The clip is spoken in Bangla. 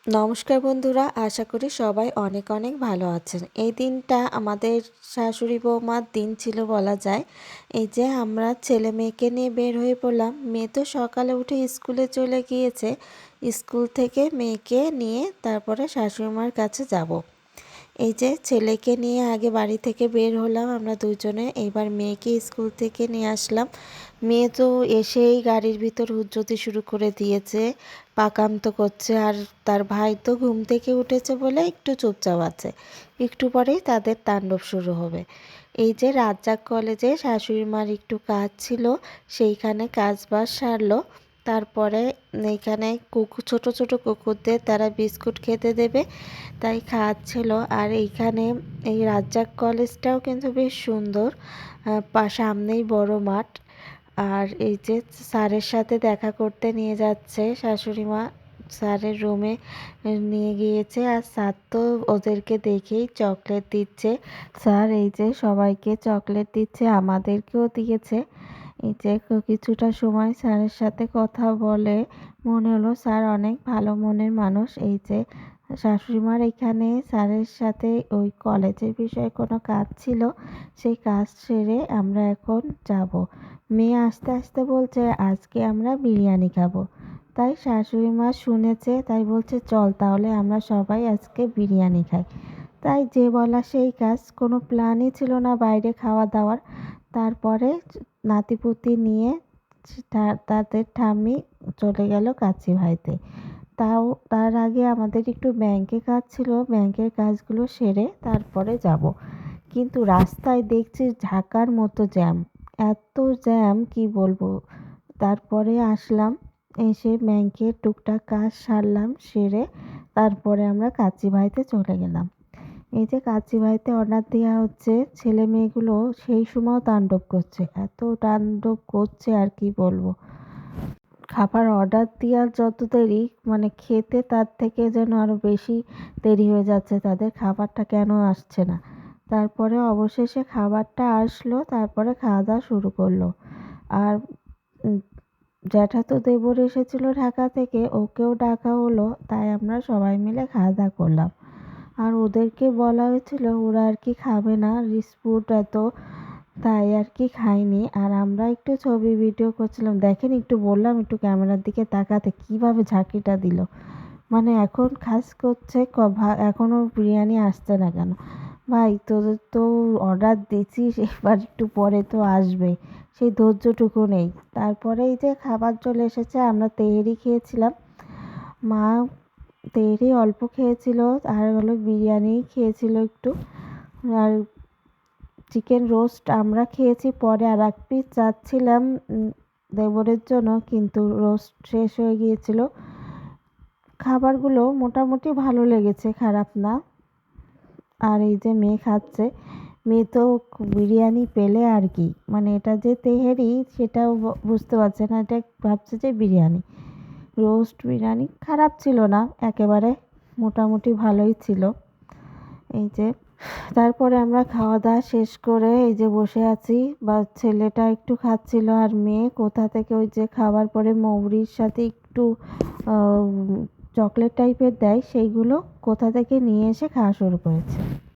নমস্কার বন্ধুরা, আশা করি সবাই অনেক অনেক ভালো আছেন। এই দিনটা আমাদের শাশুড়ি বৌমার দিন ছিল বলা যায়। এই যে আমরা ছেলে মেয়েকে নিয়ে বের হয়ে পড়লাম। মেয়ে তো সকালে উঠে স্কুলে চলে গিয়েছে। স্কুল থেকে মেয়েকে নিয়ে তারপরে শাশুড়ি মার কাছে যাব। এই যে ছেলেকে নিয়ে আগে বাড়ি থেকে বের হলাম আমরা দুজনে, এইবার মেয়েকে স্কুল থেকে নিয়ে আসলাম। মেয়ে তো এসেই গাড়ির ভিতর হুজ্জতি শুরু করে দিয়েছে, পাকামতো করছে। আর তার ভাই তো ঘুম থেকে উঠেছে বলে একটু চুপচাপ আছে, একটু পরেই তাদের তাণ্ডব শুরু হবে। এই যে রাজ্জাক কলেজে শাশুড়ি মার একটু কাজ ছিল, সেইখানে কাজ বাজ সারলো। তারপরে এইখানে ছোট ছোট কুকুরদের তারা বিস্কুট খেতে দেবে, তাই খাওয়াচ্ছিল। আর এইখানে এই রাজ্জাক কলেজটাও কিন্তু বেশ সুন্দর, সামনেই বড় মাঠ। আর এই যে স্যারের সাথে দেখা করতে নিয়ে যাচ্ছে শাশুড়ি মা, স্যারের রুমে নিয়ে গিয়েছে। আর স্যার তো ওদেরকে দেখেই চকলেট দিচ্ছে। স্যার এই যে সবাইকে চকলেট দিচ্ছে, আমাদেরকেও দিয়েছে। এই যে কিছুটা সময় স্যারের সাথে কথা বলে মনে হলো স্যার অনেক ভালো মনের মানুষ। এই যে শাশুড়িমার এখানে স্যারের সাথে ওই কলেজের বিষয়ে কোনো কাজ ছিল, সেই কাজ সেরে আমরা এখন যাব। মেয়ে আস্তে আস্তে বলছে আজকে আমরা বিরিয়ানি খাবো। তাই শাশুড়ি মা শুনেছে, তাই বলছে চল তাহলে আমরা সবাই আজকে বিরিয়ানি খাই। তাই যে বলা সেই কাজ, কোনো প্ল্যানই ছিল না বাইরে খাওয়া দাওয়ার। তারপরে নাতিপুতি নিয়ে তাদের ঠাম্মি চলে গেল কাচ্চি ভাইতে। তাও তার আগে আমাদের একটু ব্যাংকে কাজ ছিল, ব্যাংকের কাজগুলো সেরে তারপরে যাব। কিন্তু রাস্তায় দেখছি ঢাকার মতো জ্যাম, এত জ্যাম কি বলবো। তারপরে আসলাম, এসে ব্যাংকের টুকটাক কাজ সারলাম, সেরে তারপরে আমরা কাচ্চি ভাইতে চলে গেলাম। এই যে কাচ্চি ভাইতে অর্ডার দেওয়া হচ্ছে, ছেলে মেয়েগুলো সেই সময়ও তাণ্ডব করছে, এত তাণ্ডব করছে আর কি বলবো। খাবার অর্ডার দেওয়ার যত দেরি, মানে খেতে তার থেকে যেন আরও বেশি দেরি হয়ে যাচ্ছে, তাদের খাবারটা কেন আসছে না। তারপরে অবশেষে খাবারটা আসলো, তারপরে খাওয়া দাওয়া শুরু করলো। আর জ্যাঠাতো দেবর এসেছিল ঢাকা থেকে, ওকেও ডাকা হলো, তাই আমরা সবাই মিলে খাওয়া দাওয়া করলাম। আর ওদেরকে বলা হয়েছিল ওরা আর কি খাবে না রিস্পুট এত, তাই আর কি খাইনি। আর আমরা একটু ছবি ভিডিও করছিলাম, দেখেন একটু বললাম একটু ক্যামেরার দিকে তাকাতে, কিভাবে ঝাঁকিটা দিল। মানে এখন খাস করছে এখনও বিরিয়ানি আসছে না কেন। ভাই তোদের তো অর্ডার দিচ্ছিস, এবার একটু পরে তো আসবে, সেই ধৈর্যটুকু নেই। তারপরে এই যে খাবার চলে এসেছে, আমরা তেহেরি খেয়েছিলাম। মা তেহেরি অল্প খেয়েছিল, আর হলো বিরিয়ানি খেয়েছিল একটু। আর চিকেন রোস্ট আমরা খেয়েছি পরে, আর এক পিস চাচ্ছিলাম দেবরের জন্য, কিন্তু রোস্ট শেষ হয়ে গিয়েছিল। খাবারগুলো মোটামুটি ভালো লেগেছে, খারাপ না। আর এই যে মেয়ে খাচ্ছে, মেয়ে তো বিরিয়ানি পেলে আর কি, মানে এটা যে তেহেরি সেটাও বুঝতে পারছে না, এটা ভাবছে যে বিরিয়ানি। রোস্ট বিরিয়ানি খারাপ ছিল না একেবারে, মোটামুটি ভালোই ছিল। এই যে তারপরে আমরা খাওয়া দাওয়া শেষ করে এই যে বসে আছি, বা ছেলেটা একটু খাচ্ছিল, আর মেয়ে কোথা থেকে ওই যে খাবার পরে মৌরির সাথে একটু চকলেট টাইপের দেয়, সেইগুলো কোথা থেকে নিয়ে এসে খাওয়া শুরু করেছে।